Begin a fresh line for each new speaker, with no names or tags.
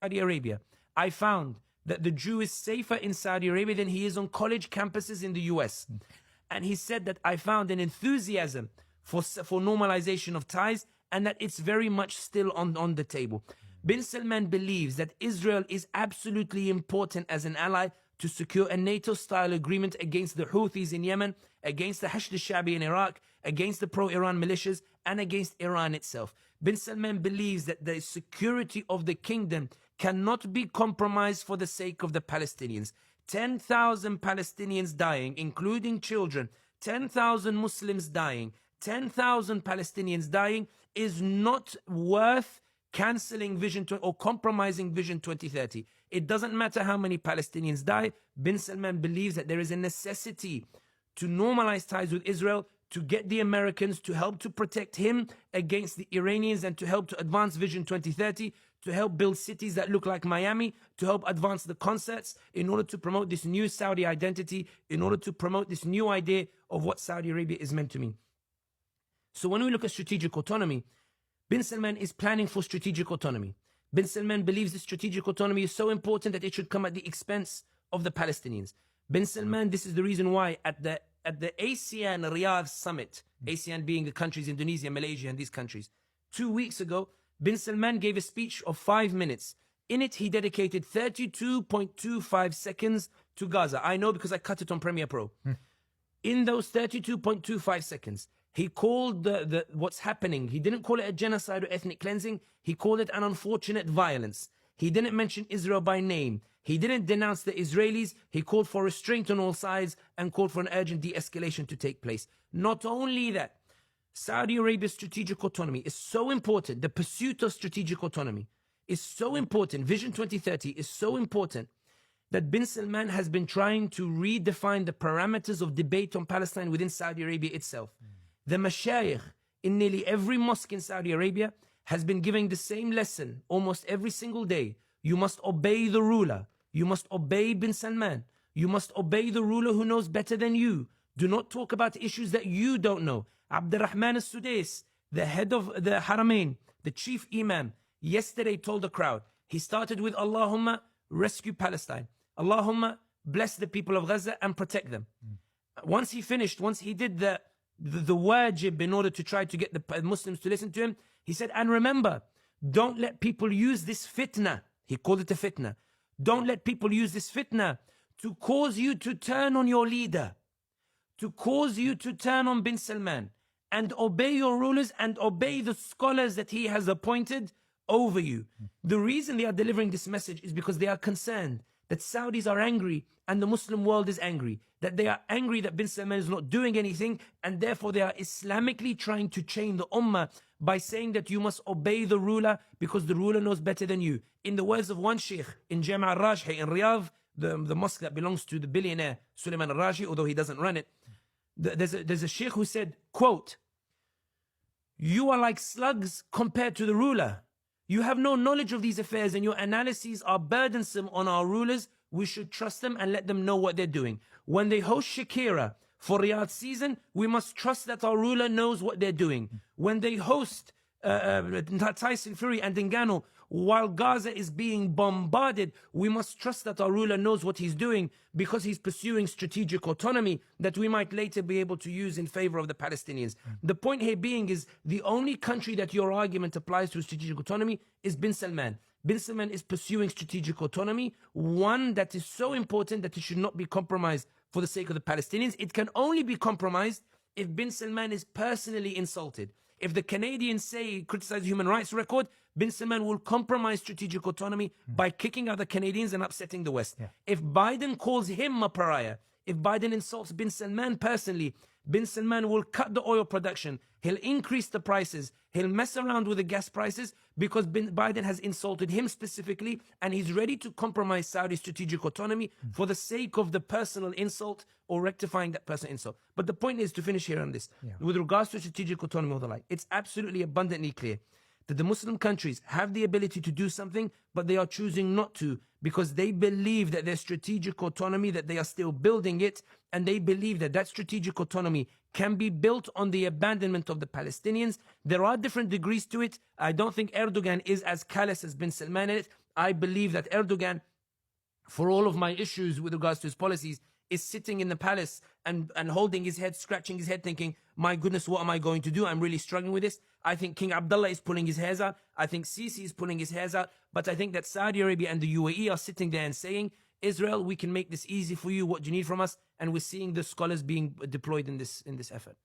Saudi Arabia, I found that the Jew is safer in Saudi Arabia than he is on college campuses in the US. And he said that I found an enthusiasm for normalization of ties, and that it's very much still on the table. Bin Salman believes that Israel is absolutely important as an ally to secure a NATO-style agreement against the Houthis in Yemen, against the Hashd al-Shabi in Iraq, against the pro-Iran militias, and against Iran itself. Bin Salman believes that the security of the kingdom cannot be compromised for the sake of the Palestinians. 10,000 Palestinians dying, including children, 10,000 Muslims dying, 10,000 Palestinians dying is not worth cancelling Vision or compromising Vision 2030. It doesn't matter how many Palestinians die. Bin Salman believes that there is a necessity to normalize ties with Israel, to get the Americans to help to protect him against the Iranians, and to help to advance Vision 2030, to help build cities that look like Miami, to help advance the concerts in order to promote this new Saudi identity, in order to promote this new idea of what Saudi Arabia is meant to mean. So when we look at strategic autonomy, Bin Salman is planning for strategic autonomy. Bin Salman believes that strategic autonomy is so important that it should come at the expense of the Palestinians. Bin Salman, this is the reason why at the ASEAN Riyadh summit, ASEAN being the countries, Indonesia, Malaysia, and these countries, 2 weeks ago, Bin Salman gave a speech of 5 minutes. In it, he dedicated 32.25 seconds to Gaza. I know because I cut it on Premiere Pro. In those 32.25 seconds, he called what's happening, he didn't call it a genocide or ethnic cleansing, he called it an unfortunate violence. He didn't mention Israel by name. He didn't denounce the Israelis. He called for restraint on all sides and called for an urgent de-escalation to take place. Not only that, Saudi Arabia's strategic autonomy is so important. The pursuit of strategic autonomy is so important. Vision 2030 is so important that Bin Salman has been trying to redefine the parameters of debate on Palestine within Saudi Arabia itself. The mashayikh in nearly every mosque in Saudi Arabia has been giving the same lesson almost every single day. You must obey the ruler. You must obey Bin Salman. You must obey the ruler who knows better than you. Do not talk about issues that you don't know. Abdurrahman al-Sudais, the head of the Haramain, the chief imam, yesterday told the crowd, he started with Allahumma rescue Palestine. Allahumma bless the people of Gaza and protect them. Once he finished, once he did the wajib in order to try to get the Muslims to listen to him, he said, and remember, don't let people use this fitna. He called it a fitna. Don't let people use this fitna to cause you to turn on your leader, to cause you to turn on Bin Salman, and obey your rulers and obey the scholars that he has appointed over you. The reason they are delivering this message is because they are concerned that Saudis are angry and the Muslim world is angry, that they are angry that Bin Salman is not doing anything, and therefore they are Islamically trying to chain the ummah by saying that you must obey the ruler because the ruler knows better than you. In the words of one sheikh in Jami' al-Rajhi in Riyadh, the mosque that belongs to the billionaire Sulaiman al-Rajhi, although he doesn't run it, there's a sheikh who said, quote, you are like slugs compared to the ruler. You have no knowledge of these affairs and your analyses are burdensome on our rulers. We should trust them and let them know what they're doing. When they host Shakira for Riyadh season, we must trust that our ruler knows what they're doing. When they host Tyson Fury and Ngannou while Gaza is being bombarded, we must trust that our ruler knows what he's doing because he's pursuing strategic autonomy that we might later be able to use in favor of the Palestinians. The point here being is the only country that your argument applies to strategic autonomy is Bin Salman. Bin Salman is pursuing strategic autonomy, one that is so important that it should not be compromised for the sake of the Palestinians. It can only be compromised if Bin Salman is personally insulted. If the Canadians say criticize the human rights record, Bin Salman will compromise strategic autonomy by kicking out the Canadians and upsetting the West. If Biden calls him a pariah, if Biden insults Bin Salman personally, Bin Salman will cut the oil production. He'll increase the prices. He'll mess around with the gas prices because Biden has insulted him specifically, and he's ready to compromise Saudi strategic autonomy for the sake of the personal insult or rectifying that personal insult. But the point is, to finish here on this, with regards to strategic autonomy or the like, it's absolutely abundantly clear that the Muslim countries have the ability to do something, but they are choosing not to because they believe that their strategic autonomy, that they are still building it, and they believe that that strategic autonomy can be built on the abandonment of the Palestinians. There are different degrees to it. I don't think Erdogan is as callous as Bin Salman in it. I believe that Erdogan, for all of my issues with regards to his policies, is sitting in the palace and holding his head, scratching his head, thinking, my goodness, what am I going to do? I'm really struggling with this. I think King Abdullah is pulling his hairs out. I think Sisi is pulling his hairs out. But I think that Saudi Arabia and the UAE are sitting there and saying, Israel, we can make this easy for you. What do you need from us? And we're seeing the scholars being deployed in this effort.